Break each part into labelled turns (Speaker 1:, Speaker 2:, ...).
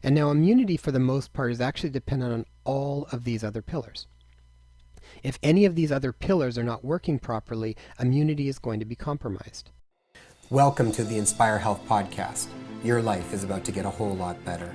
Speaker 1: And now immunity, for the most part, is actually dependent on all of these other pillars. If any of these other pillars are not working properly, immunity is going to be compromised. Welcome to the Inspire Health Podcast. Your life is about to get a whole lot better.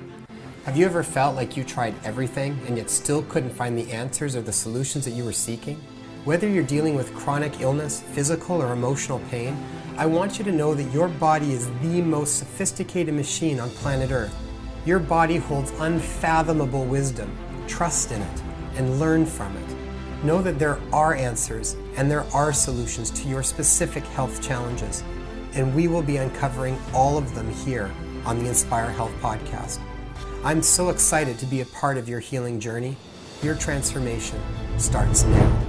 Speaker 1: Have you ever felt like you tried everything and yet still couldn't find the answers or the solutions that you were seeking? Whether you're dealing with chronic illness, physical or emotional pain, I want you to know that your body is the most sophisticated machine on planet Earth. Your body holds unfathomable wisdom. Trust in it and learn from it. Know that there are answers and there are solutions to your specific health challenges. And we will be uncovering all of them here on the Inspire Health Podcast. I'm so excited to be a part of your healing journey. Your transformation starts now.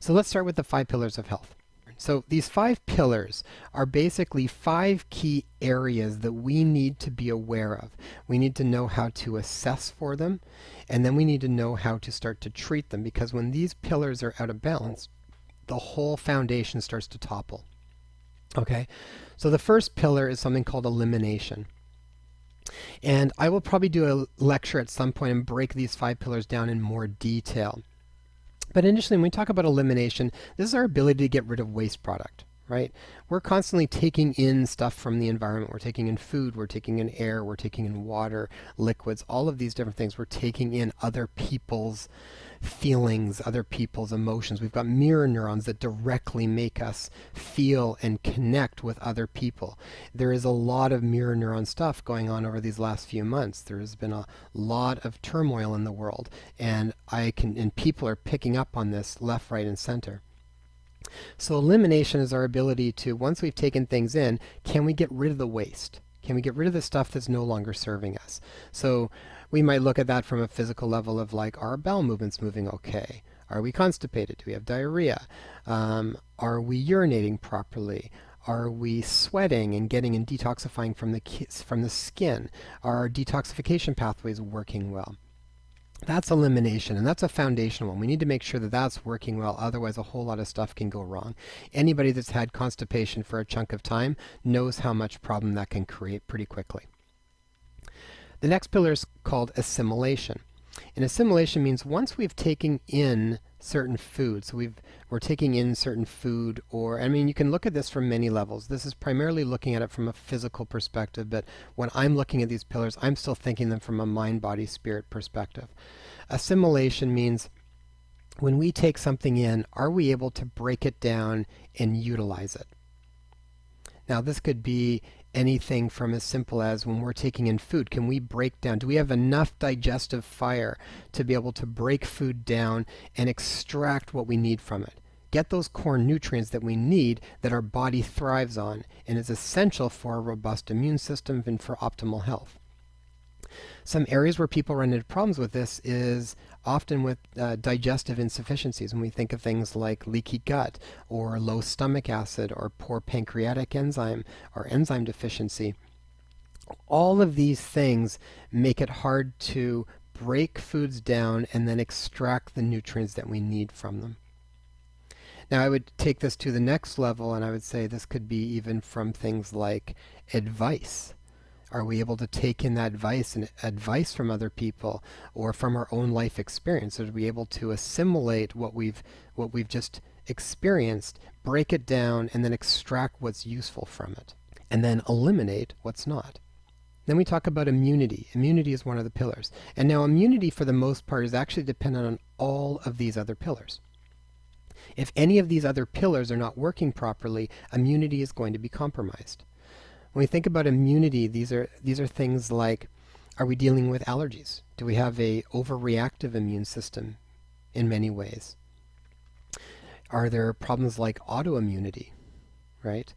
Speaker 1: So let's start with the 5 pillars of health. So these 5 pillars are basically 5 key areas that we need to be aware of. We need to know how to assess for them, and then we need to know how to start to treat them, because when these pillars are out of balance, the whole foundation starts to topple. Okay, so the first pillar is something called elimination. And I will probably do a lecture at some point and break these 5 pillars down in more detail. But initially, when we talk about elimination, this is our ability to get rid of waste product, right? We're constantly taking in stuff from the environment. We're taking in food, we're taking in air, we're taking in water, liquids, all of these different things. We're taking in other people's feelings, other people's emotions. We've got mirror neurons that directly make us feel and connect with other people. There is a lot of mirror neuron stuff going on over these last few months. There has been a lot of turmoil in the world, and people are picking up on this left, right, and center. So elimination is our ability to, once we've taken things in, can we get rid of the waste? Can we get rid of the stuff that's no longer serving us? So we might look at that from a physical level of like, are our bowel movements moving okay? Are we constipated? Do we have diarrhea? Are we urinating properly? Are we sweating and getting and detoxifying from the skin? Are our detoxification pathways working well? That's elimination, and that's a foundational one. We need to make sure that that's working well, otherwise a whole lot of stuff can go wrong. Anybody that's had constipation for a chunk of time knows how much problem that can create pretty quickly. The next pillar is called assimilation. And assimilation means once we've taken in certain food, so we're taking in certain food, or, I mean, you can look at this from many levels. This is primarily looking at it from a physical perspective, but when I'm looking at these pillars, I'm still thinking them from a mind, body, spirit perspective. Assimilation means when we take something in, are we able to break it down and utilize it? Now, this could be anything from as simple as when we're taking in food, can we break down, do we have enough digestive fire to be able to break food down and extract what we need from it? Get those core nutrients that we need that our body thrives on and is essential for a robust immune system and for optimal health. Some areas where people run into problems with this is often with digestive insufficiencies. When we think of things like leaky gut or low stomach acid or poor pancreatic enzyme or enzyme deficiency, all of these things make it hard to break foods down and then extract the nutrients that we need from them. Now, I would take this to the next level, and I would say this could be even from things like advice. Are we able to take in that advice from other people or from our own life experience? Are we able to assimilate what we've just experienced, break it down, and then extract what's useful from it, and then eliminate what's not? Then we talk about immunity. Immunity is one of the pillars. And now immunity, for the most part, is actually dependent on all of these other pillars. If any of these other pillars are not working properly, immunity is going to be compromised. When we think about immunity, these are things like, are we dealing with allergies? Do we have a overreactive immune system in many ways? Are there problems like autoimmunity, right?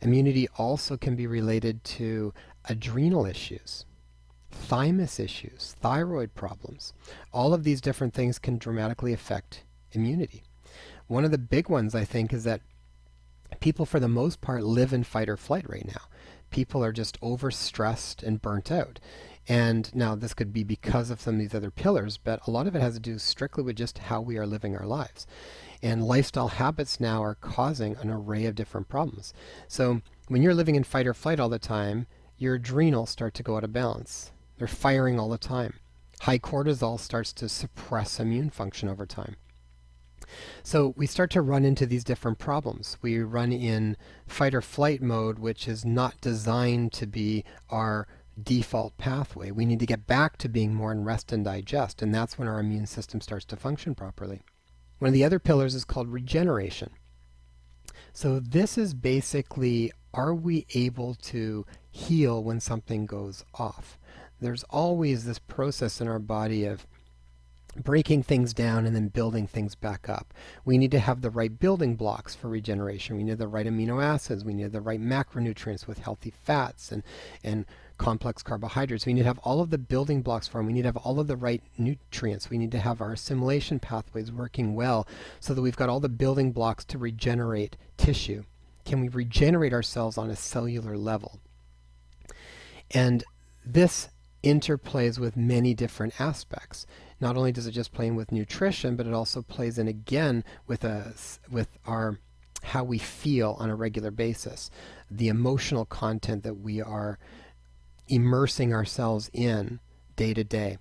Speaker 1: Immunity also can be related to adrenal issues, thymus issues, thyroid problems. All of these different things can dramatically affect immunity. One of the big ones, I think, is that people, for the most part, live in fight or flight right now. People are just overstressed and burnt out. And now this could be because of some of these other pillars, but a lot of it has to do strictly with just how we are living our lives. And lifestyle habits now are causing an array of different problems. So when you're living in fight or flight all the time, your adrenals start to go out of balance. They're firing all the time. High cortisol starts to suppress immune function over time. So we start to run into these different problems. We run in fight or flight mode, which is not designed to be our default pathway. We need to get back to being more in rest and digest, and that's when our immune system starts to function properly. One of the other pillars is called regeneration. So this is basically, are we able to heal when something goes off? There's always this process in our body of breaking things down and then building things back up. We need to have the right building blocks for regeneration. We need the right amino acids. We need the right macronutrients with healthy fats and complex carbohydrates. We need to have all of the building blocks for them. We need to have all of the right nutrients. We need to have our assimilation pathways working well so that we've got all the building blocks to regenerate tissue. Can we regenerate ourselves on a cellular level? And this interplays with many different aspects. Not only does it just play in with nutrition, but it also plays in again with our how we feel on a regular basis, the emotional content that we are immersing ourselves in day to day.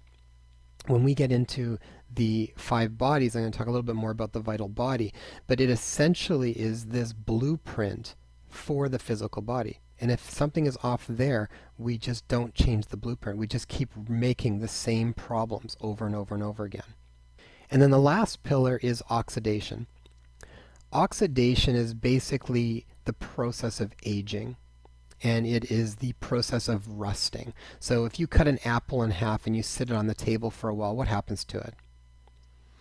Speaker 1: When we get into the 5 bodies, I'm going to talk a little bit more about the vital body, but it essentially is this blueprint for the physical body. And if something is off there, we just don't change the blueprint. We just keep making the same problems over and over and over again. And then the last pillar is oxidation. Oxidation is basically the process of aging, and it is the process of rusting. So if you cut an apple in half and you sit it on the table for a while, what happens to it?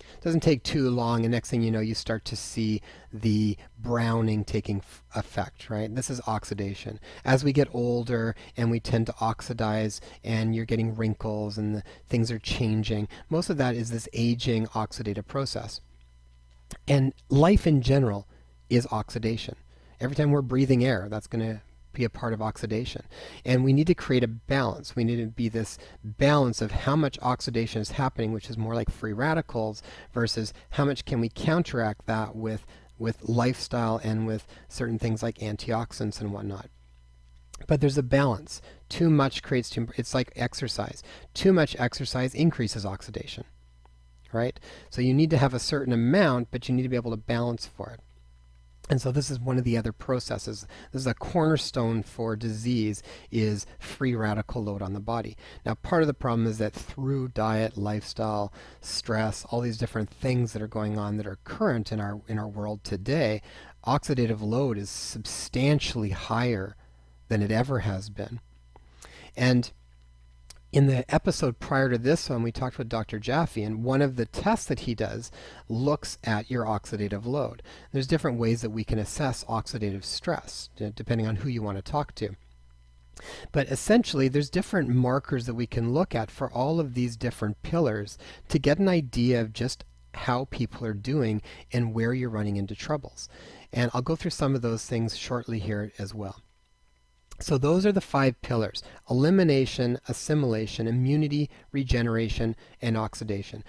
Speaker 1: It doesn't take too long, and next thing you know, you start to see the browning taking effect, right? This is oxidation. As we get older and we tend to oxidize and you're getting wrinkles and things are changing, most of that is this aging oxidative process. And life in general is oxidation. Every time we're breathing air, that's going to be a part of oxidation. And we need to create a balance. We need to be this balance of how much oxidation is happening, which is more like free radicals, versus how much can we counteract that with lifestyle and with certain things like antioxidants and whatnot. But there's a balance. Too much creates it's like exercise. Too much exercise increases oxidation, right? So you need to have a certain amount, but you need to be able to balance for it. And so this is one of the other processes. This is a cornerstone for disease, is free radical load on the body. Now, part of the problem is that through diet, lifestyle, stress, all these different things that are going on that are current in our world today, oxidative load is substantially higher than it ever has been. And in the episode prior to this one, we talked with Dr. Jaffe, and one of the tests that he does looks at your oxidative load. There's different ways that we can assess oxidative stress, depending on who you want to talk to. But essentially, there's different markers that we can look at for all of these different pillars to get an idea of just how people are doing and where you're running into troubles. And I'll go through some of those things shortly here as well. So those are the 5 pillars: elimination, assimilation, immunity, regeneration, and oxidation.